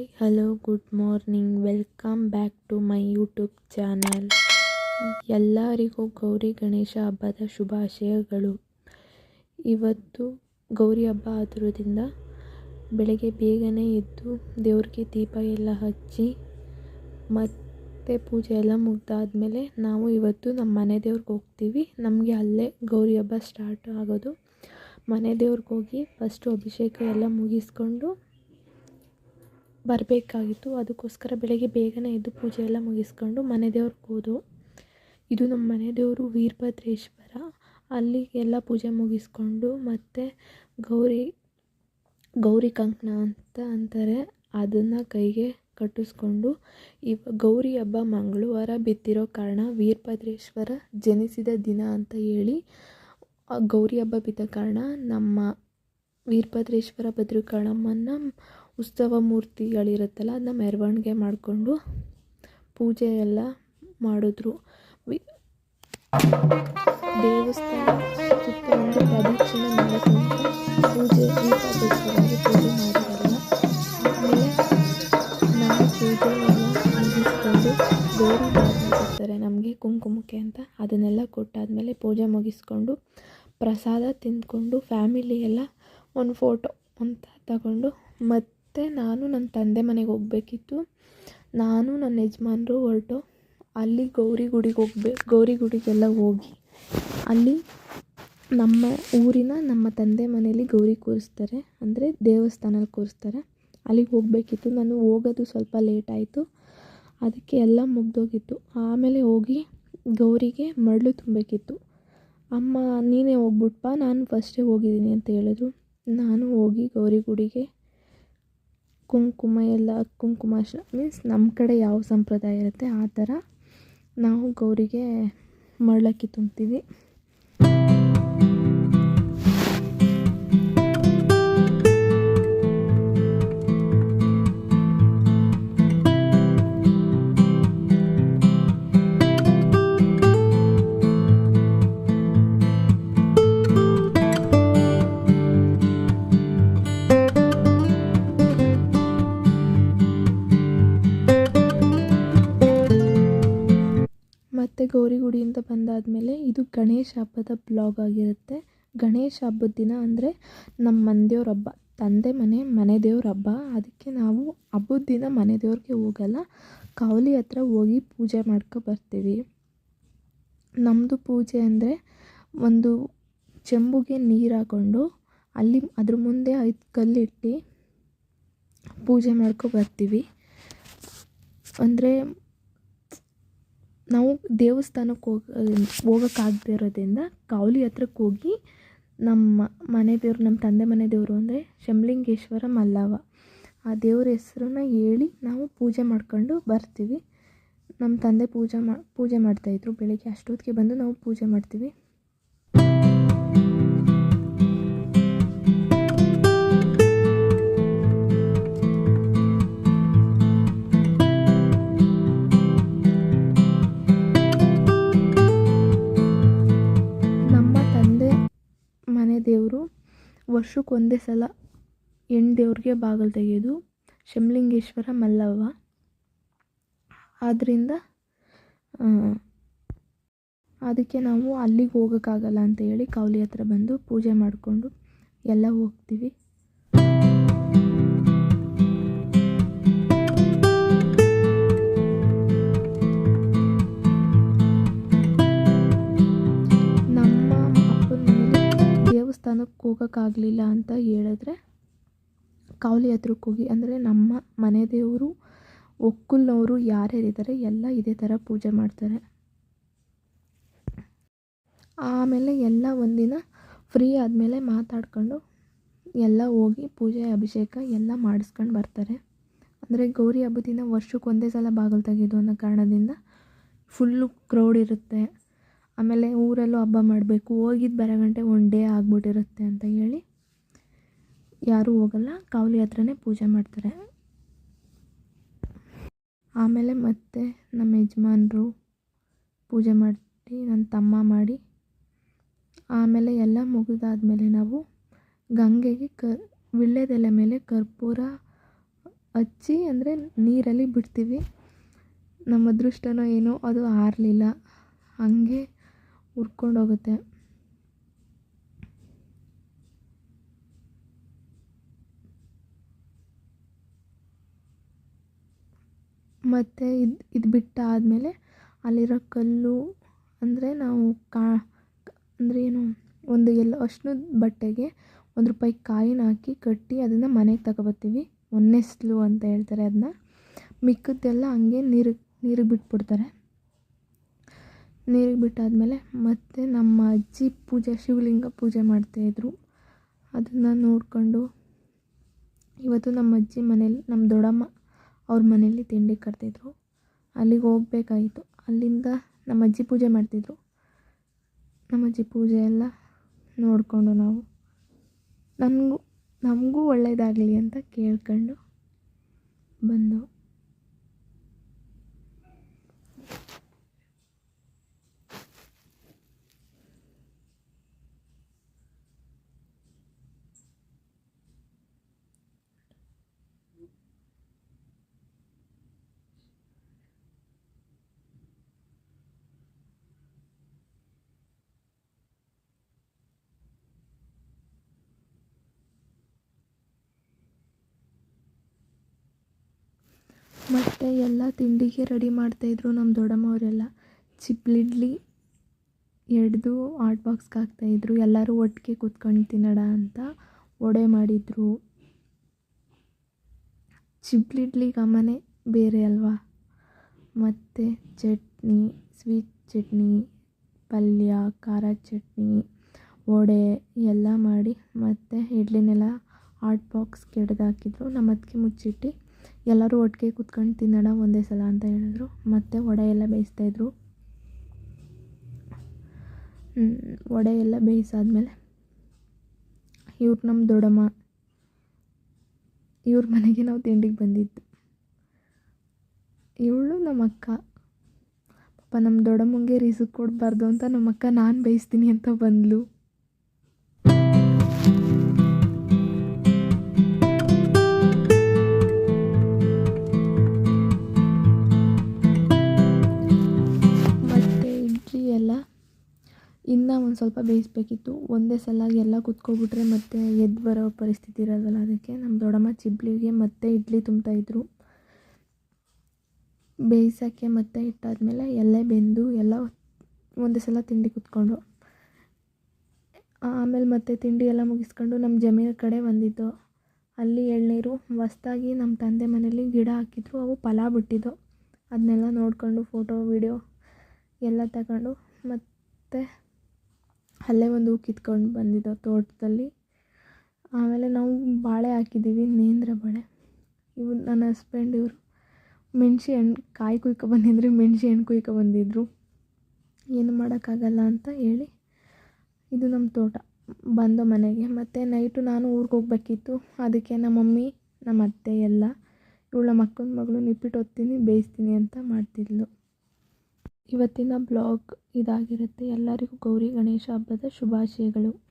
Hi hello good morning welcome back to my YouTube channel. ಎಲ್ಲರಿಗೂ ಗೌರಿ ಗಣೇಶ ಹಬ್ಬದ ಶುಭಾಶಯಗಳು. ಇವತ್ತು ಗೌರಿ ಹಬ್ಬ ಆಗಿರೋದ್ರಿಂದ ಬೆಳಗ್ಗೆ ಬೇಗನೆ ಎದ್ದು ದೇವ್ರಿಗೆ ದೀಪ ಎಲ್ಲ ಹಚ್ಚಿ ಮತ್ತು ಪೂಜೆ ಎಲ್ಲ ಮುಗ್ದಾದ್ಮೇಲೆ ನಾವು ಇವತ್ತು ನಮ್ಮ ಮನೆ ದೇವ್ರಿಗೆ ಹೋಗ್ತೀವಿ. ನಮಗೆ ಅಲ್ಲೇ ಗೌರಿ ಹಬ್ಬ ಸ್ಟಾರ್ಟ್ ಆಗೋದು. ಮನೆ ದೇವ್ರಿಗೆ ಹೋಗಿ ಫಸ್ಟು ಅಭಿಷೇಕ ಎಲ್ಲ ಮುಗಿಸ್ಕೊಂಡು ಬರಬೇಕಾಗಿತ್ತು. ಅದಕ್ಕೋಸ್ಕರ ಬೆಳಗ್ಗೆ ಬೇಗನೆ ಎದ್ದು ಪೂಜೆ ಎಲ್ಲ ಮುಗಿಸ್ಕೊಂಡು ಮನೆ ದೇವ್ರಿಗೆ ಹೋದವು. ಇದು ನಮ್ಮ ಮನೆ ದೇವರು ವೀರಭದ್ರೇಶ್ವರ. ಅಲ್ಲಿಗೆಲ್ಲ ಪೂಜೆ ಮುಗಿಸ್ಕೊಂಡು ಮತ್ತು ಗೌರಿ ಕಂಕಣ ಅಂತ ಅಂತಾರೆ, ಅದನ್ನು ಕೈಗೆ ಕಟ್ಟಿಸ್ಕೊಂಡು ಗೌರಿ ಹಬ್ಬ ಮಂಗಳವಾರ ಬಿದ್ದಿರೋ ಕಾರಣ ವೀರಭದ್ರೇಶ್ವರ ಜನಿಸಿದ ದಿನ ಅಂತ ಹೇಳಿ ಗೌರಿ ಹಬ್ಬ ಬಿದ್ದ ಕಾರಣ ನಮ್ಮ ವೀರಭದ್ರೇಶ್ವರ ಭದ್ರಕಾಳಮ್ಮನ ಉತ್ಸವ ಮೂರ್ತಿಗಳಿರುತ್ತಲ್ಲ ಅದನ್ನ ಮೆರವಣಿಗೆ ಮಾಡಿಕೊಂಡು ಪೂಜೆ ಎಲ್ಲ ಮಾಡಿದ್ರು. ದೇವಸ್ಥಾನ ಸುತ್ತ ಒಂದು ಪ್ರದಕ್ಷಿಣೆ ಮಾಡಿಕೊಂಡು ಪೂಜೆ ವೀರಭದ್ರೇಶ್ವರನಿಗೆ ಪೂಜೆ ಮಾಡಿದಾರಲ್ಲ, ಆಮೇಲೆ ನಾವು ಪೂಜೆ ಎಲ್ಲ ಮುಗಿಸ್ಕೊಂಡು ಗೌರಿ ಬಾಗಿಲು ಕೊಡ್ತಾರೆ ನಮಗೆ ಕುಂಕುಮಕ್ಕೆ ಅಂತ, ಅದನ್ನೆಲ್ಲ ಕೊಟ್ಟಾದಮೇಲೆ ಪೂಜೆ ಮುಗಿಸ್ಕೊಂಡು ಪ್ರಸಾದ ತಿಂದ್ಕೊಂಡು ಫ್ಯಾಮಿಲಿ ಎಲ್ಲ ಒಂದು ಫೋಟೋ ಅಂತ ತಗೊಂಡು ಮತ್ತು ನಾನು ನನ್ನ ತಂದೆ ಮನೆಗೆ ಹೋಗಬೇಕಿತ್ತು. ನಾನು ನನ್ನ ಯಜಮಾನ್ರು ಹೊರಟು ಅಲ್ಲಿ ಗೌರಿ ಗುಡಿಗೆಲ್ಲ ಹೋಗಿ ಅಲ್ಲಿ ನಮ್ಮ ಊರಿನ ನಮ್ಮ ತಂದೆ ಮನೆಯಲ್ಲಿ ಗೌರಿ ಕೂರಿಸ್ತಾರೆ, ಅಂದರೆ ದೇವಸ್ಥಾನಲ್ಲಿ ಕೂರಿಸ್ತಾರೆ. ಅಲ್ಲಿಗೆ ಹೋಗಬೇಕಿತ್ತು. ನಾನು ಹೋಗೋದು ಸ್ವಲ್ಪ ಲೇಟ್ ಆಯಿತು, ಅದಕ್ಕೆ ಎಲ್ಲ ಮುಗ್ದೋಗಿತ್ತು. ಆಮೇಲೆ ಹೋಗಿ ಗೌರಿಗೆ ಮರಳು ತುಂಬಬೇಕಿತ್ತು. ಅಮ್ಮ ನೀನೇ ಹೋಗ್ಬಿಟ್ಪಾ, ನಾನು ಫಸ್ಟೇ ಹೋಗಿದ್ದೀನಿ ಅಂತ ಹೇಳಿದ್ರು. ನಾನು ಹೋಗಿ ಗೌರಿ ಗುಡಿಗೆ ಕುಂಕುಮಾಶ ಮೀನ್ಸ್ ನಮ್ಮ ಕಡೆ ಯಾವ ಸಂಪ್ರದಾಯ ಇರುತ್ತೆ ಆ ಥರ ನಾವು ಗೌರಿಗೆ ಮರಳಕ್ಕಿ ತುಂಬ್ತೀವಿ. ಮತ್ತು ಗೌರಿ ಗುಡಿಯಿಂದ ಬಂದಾದಮೇಲೆ ಇದು ಗಣೇಶ ಹಬ್ಬದ ಬ್ಲಾಗ್ ಆಗಿರುತ್ತೆ. ಗಣೇಶ ಹಬ್ಬದ ದಿನ ಅಂದರೆ ನಮ್ಮ ಮನೆದೇವ್ರ ಹಬ್ಬ, ತಂದೆ ಮನೆ ದೇವ್ರ ಹಬ್ಬ. ಅದಕ್ಕೆ ನಾವು ಹಬ್ಬದ ದಿನ ಮನೆ ದೇವ್ರಿಗೆ ಹೋಗಲ್ಲ, ಕಾವಲಿ ಹತ್ರ ಹೋಗಿ ಪೂಜೆ ಬರ್ತೀವಿ. ನಮ್ಮದು ಪೂಜೆ ಅಂದರೆ ಒಂದು ಚೆಂಬುಗೆ ನೀರು ಹಾಕ್ಕೊಂಡು ಅಲ್ಲಿ ಅದ್ರ ಮುಂದೆ 5 ಕಲ್ಲಿಟ್ಟು ಪೂಜೆ ಬರ್ತೀವಿ. ಅಂದರೆ ನಾವು ದೇವಸ್ಥಾನಕ್ಕೆ ಹೋಗೋಕ್ಕಾಗದೇ ಇರೋದ್ರಿಂದ ಕಾವಲಿ ಹತ್ರಕ್ಕೆ ಹೋಗಿ ನಮ್ಮ ಮನೆ ದೇವರು, ನಮ್ಮ ತಂದೆ ಮನೆ ದೇವರು ಅಂದರೆ ಶಂಭುಲಿಂಗೇಶ್ವರ ಮಲ್ಲವ್ವ, ಆ ದೇವ್ರ ಹೆಸ್ರನ್ನ ಹೇಳಿ ನಾವು ಪೂಜೆ ಮಾಡ್ಕೊಂಡು ಬರ್ತೀವಿ. ನಮ್ಮ ತಂದೆ ಪೂಜೆ ಮಾಡ್ತಾಯಿದ್ರು. ಬೆಳಗ್ಗೆ ಅಷ್ಟೊತ್ತಿಗೆ ಬಂದು ನಾವು ಪೂಜೆ ಮಾಡ್ತೀವಿ. ದೇವರು ವರ್ಷಕ್ಕೊಂದೇ ಸಲ ಹೆಣ್ಣು ದೇವ್ರಿಗೆ ಬಾಗಿಲು ತೆಗೆಯೋದು ಶಂಭುಲಿಂಗೇಶ್ವರ ಮಲ್ಲವ್ವ. ಆದ್ದರಿಂದ ಅದಕ್ಕೆ ನಾವು ಅಲ್ಲಿಗೆ ಹೋಗೋಕ್ಕಾಗಲ್ಲ ಅಂತ ಹೇಳಿ ಕಾವಲಿ ಹತ್ರ ಬಂದು ಪೂಜೆ ಮಾಡಿಕೊಂಡು ಎಲ್ಲ ಹೋಗ್ತೀವಿ. ದೇವಸ್ಥಾನಕ್ಕೆ ಹೋಗೋಕ್ಕಾಗಲಿಲ್ಲ ಅಂತ ಹೇಳಿದ್ರೆ ಕಾವಲಿ ಹತ್ರಕ್ಕೆ ಹೋಗಿ, ಅಂದರೆ ನಮ್ಮ ಮನೆ ದೇವರು ಒಕ್ಕಲ್ನವರು ಯಾರ್ಯಾರಿದ್ದಾರೆ ಎಲ್ಲ ಇದೇ ಥರ ಪೂಜೆ ಮಾಡ್ತಾರೆ. ಆಮೇಲೆ ಎಲ್ಲ ಒಂದಿನ ಫ್ರೀ ಆದಮೇಲೆ ಮಾತಾಡ್ಕೊಂಡು ಎಲ್ಲ ಹೋಗಿ ಪೂಜೆ ಅಭಿಷೇಕ ಎಲ್ಲ ಮಾಡಿಸ್ಕೊಂಡು ಬರ್ತಾರೆ. ಅಂದರೆ ಗೌರಿ ಹಬ್ಬದಿಂದ ವರ್ಷಕ್ಕೊಂದೇ ಸಲ ಬಾಗಿಲು ತೆಗೆಯೋದು ಅನ್ನೋ ಕಾರಣದಿಂದ ಫುಲ್ಲು ಕ್ರೌಡ್ ಇರುತ್ತೆ. ಆಮೇಲೆ ಊರಲ್ಲೂ ಹಬ್ಬ ಮಾಡಬೇಕು, ಹೋಗಿದ್ದು ಬರೋ ಗಂಟೆ 1 ಡೇ ಆಗ್ಬಿಟ್ಟಿರುತ್ತೆ ಅಂತ ಹೇಳಿ ಯಾರೂ ಹೋಗಲ್ಲ, ಕಾವಲಿ ಹತ್ರನೇ ಪೂಜೆ ಮಾಡ್ತಾರೆ. ಆಮೇಲೆ ಮತ್ತೆ ನಮ್ಮ ಯಜಮಾನರು ಪೂಜೆ ಮಾಡಿ, ನನ್ನ ತಮ್ಮ ಮಾಡಿ, ಆಮೇಲೆ ಎಲ್ಲ ಮುಗಿದಾದ್ಮೇಲೆ ನಾವು ಗಂಗೆಗೆ ವೀಳ್ಯದೆಲೆ ಮೇಲೆ ಕರ್ಪೂರ ಹಚ್ಚಿ ಅಂದರೆ ನೀರಲ್ಲಿ ಬಿಡ್ತೀವಿ. ನಮ್ಮ ಅದೃಷ್ಟನೋ ಏನೋ ಅದು ಆರಲಿಲ್ಲ, ಹಾಗೆ ಹುರ್ಕೊಂಡೋಗುತ್ತೆ. ಮತ್ತು ಇದು ಬಿಟ್ಟಾದಮೇಲೆ ಅಲ್ಲಿರೋ ಕಲ್ಲು ಅಂದರೆ ನಾವು ಅಂದರೆ ಏನು, ಒಂದು ಎಲ್ಲ ಅರ್ಶಿನದ ಬಟ್ಟೆಗೆ ₹1 ಕಾಯಿನ ಹಾಕಿ ಕಟ್ಟಿ ಅದನ್ನು ಮನೆಗೆ ತಗೊಬರ್ತೀವಿ. ಒನ್ನೆಸ್ಲು ಅಂತ ಹೇಳ್ತಾರೆ ಅದನ್ನ. ಮಿಕ್ಕಿದ್ದೆಲ್ಲ ಹಂಗೆ ನೀರಿಗೆ ಬಿಟ್ಬಿಡ್ತಾರೆ. ನೀರಿಗೆ ಬಿಟ್ಟಾದಮೇಲೆ ಮತ್ತೆ ನಮ್ಮ ಅಜ್ಜಿ ಶಿವಲಿಂಗ ಪೂಜೆ ಮಾಡ್ತಾಯಿದ್ರು. ಅದನ್ನು ನೋಡಿಕೊಂಡು ಇವತ್ತು ನಮ್ಮ ಅಜ್ಜಿ ಮನೇಲಿ ನಮ್ಮ ದೊಡ್ಡಮ್ಮ ಅವ್ರ ಮನೇಲಿ ತಿಂಡಿ ಕರೆದಿದ್ರು. ಅಲ್ಲಿಗೆ ಹೋಗ್ಬೇಕಾಗಿತ್ತು. ಅಲ್ಲಿಂದ ನಮ್ಮ ಅಜ್ಜಿ ಪೂಜೆ ಮಾಡ್ತಿದ್ರು. ನಮ್ಮ ಅಜ್ಜಿ ಪೂಜೆ ಎಲ್ಲ ನೋಡಿಕೊಂಡು ನಾವು ನಮಗೂ ಒಳ್ಳೆಯದಾಗಲಿ ಅಂತ ಕೇಳ್ಕೊಂಡು ಬಂದು. ಮತ್ತು ಎಲ್ಲ ತಿಂಡಿಗೆ ರೆಡಿ ಮಾಡ್ತಾಯಿದ್ರು ನಮ್ಮ ದೊಡ್ಡಮ್ಮವರೆಲ್ಲ. ಚಿಪ್ಲಿಡ್ಲಿ 2 ಹಾಟ್ ಬಾಕ್ಸ್ಗೆ ಹಾಕ್ತಾಯಿದ್ರು. ಎಲ್ಲರೂ ಒಟ್ಟಿಗೆ ಕೂತ್ಕೊಂಡು ತಿನ್ನೋಣ ಅಂತ ವಡೆ ಮಾಡಿದರು. ಚಿಪ್ಲಿಡ್ಲಿ ಘಮನೇ ಬೇರೆ ಅಲ್ವಾ. ಮತ್ತು ಚಟ್ನಿ, ಸ್ವೀಟ್ ಚಟ್ನಿ, ಪಲ್ಯ, ಖಾರದ ಚಟ್ನಿ, ವಡೆ ಎಲ್ಲ ಮಾಡಿ ಮತ್ತು ಇಡ್ಲಿನೆಲ್ಲ ಹಾಟ್ ಬಾಕ್ಸ್ಗೆ ಹಿಡ್ದಾಕಿದ್ರು. ನಮ್ಮ ಅತ್ತಿಗೆ ಮುಚ್ಚಿಟ್ಟು ಎಲ್ಲರೂ ಒಟ್ಟಿಗೆ ಕೂತ್ಕೊಂಡು ತಿನ್ನೋಣ ಒಂದೇ ಸಲ ಅಂತ ಹೇಳಿದ್ರು. ಮತ್ತು ವಡೆ ಎಲ್ಲ ಬೇಯಿಸ್ತಾಯಿದ್ರು. ವಡೆ ಎಲ್ಲ ಬೇಯಿಸಾದ್ಮೇಲೆ ನಮ್ಮ ದೊಡ್ಡಮ್ಮ ಇವ್ರ ಮನೆಗೆ ನಾವು ತಿಂಡಿಗೆ ಬಂದಿದ್ದು. ಇವಳು ನಮ್ಮ ಅಕ್ಕ. ಪಾಪ ನಮ್ಮ ದೊಡ್ಡಮ್ಮಂಗೆ ರಿಸ್ಕ್ ಕೊಡಬಾರ್ದು ಅಂತ ನಮ್ಮ ಅಕ್ಕ ನಾನು ಬೇಯಿಸ್ತೀನಿ ಅಂತ ಬಂದಳು. ಇನ್ನೂ ಒಂದು ಸ್ವಲ್ಪ ಬೇಯಿಸ್ಬೇಕಿತ್ತು. ಒಂದೇ ಸಲ ಎಲ್ಲ ಕುತ್ಕೊಬಿಟ್ರೆ ಮತ್ತೆ ಎದ್ದು ಬರೋ ಪರಿಸ್ಥಿತಿ ಇರೋದಲ್ಲ. ಅದಕ್ಕೆ ನಮ್ಮ ದೊಡ್ಡಮ್ಮ ಚಿಬ್ಲಿಗೆ ಮತ್ತೆ ಇಡ್ಲಿ ತುಂಬ್ತಾಯಿದ್ರು. ಬೇಯಿಸೋಕ್ಕೆ ಮತ್ತೆ ಇಟ್ಟಾದಮೇಲೆ ಎಲ್ಲ ಬೆಂದು ಎಲ್ಲ ಒಂದೇ ಸಲ ತಿಂಡಿ ಕುತ್ಕೊಂಡು ಆಮೇಲೆ ಮತ್ತೆ ತಿಂಡಿ ಎಲ್ಲ ಮುಗಿಸ್ಕೊಂಡು ನಮ್ಮ ಜಮೀನು ಕಡೆ ಬಂದಿದ್ದು. ಅಲ್ಲಿ ಎಳ್ನೀರು ಹೊಸ್ದಾಗಿ ನಮ್ಮ ತಂದೆ ಮನೇಲಿ ಗಿಡ ಹಾಕಿದ್ರು. ಅವು ಫಲ ಬಿಟ್ಟಿದ್ದು. ಅದನ್ನೆಲ್ಲ ನೋಡಿಕೊಂಡು ಫೋಟೋ ವಿಡಿಯೋ ಎಲ್ಲ ತಗೊಂಡು ಮತ್ತು ಅಲ್ಲೇ ಒಂದು ಹೂ ಕಿತ್ಕೊಂಡು ಬಂದಿದ್ದೋ ತೋಟದಲ್ಲಿ. ಆಮೇಲೆ ನಾವು ಬಾಳೆ ಹಾಕಿದ್ದೀವಿ, ನೇಂದ್ರ ಬಾಳೆ. ಇವು ನನ್ನ ಹಸ್ಬೆಂಡ್ ಇವರು ಮೆಣಸು ಹಣ್ಣು ಕಾಯಿ ಕುಯ್ಕೊ ಬಂದಿದ್ರು, ಮೆಣಸು ಹಣ್ಣು ಕುಯ್ಕೊ ಬಂದಿದ್ರು. ಏನು ಮಾಡೋಕ್ಕಾಗಲ್ಲ ಅಂತ ಹೇಳಿ ಇದು ನಮ್ಮ ತೋಟ ಬಂದೋ ಮನೆಗೆ. ಮತ್ತು ನೈಟು ನಾನು ಊರಿಗೆ ಹೋಗ್ಬೇಕಿತ್ತು. ಅದಕ್ಕೆ ನಮ್ಮ ಮಮ್ಮಿ ನಮ್ಮ ಅತ್ತೆ ಎಲ್ಲ ಇವಳ ಮಕ್ಕನ ಮಗಳು ನಿಪ್ಪಿಟ್ಟು ಒತ್ತೀನಿ ಬೇಯಿಸ್ತೀನಿ ಅಂತ ಮಾಡ್ತಿದ್ಲು. ಇವತ್ತಿನ ಬ್ಲಾಗ್ ಇದಾಗಿರುತ್ತೆ. ಎಲ್ಲರಿಗೂ ಗೌರಿ ಗಣೇಶ ಹಬ್ಬದ ಶುಭಾಶಯಗಳು.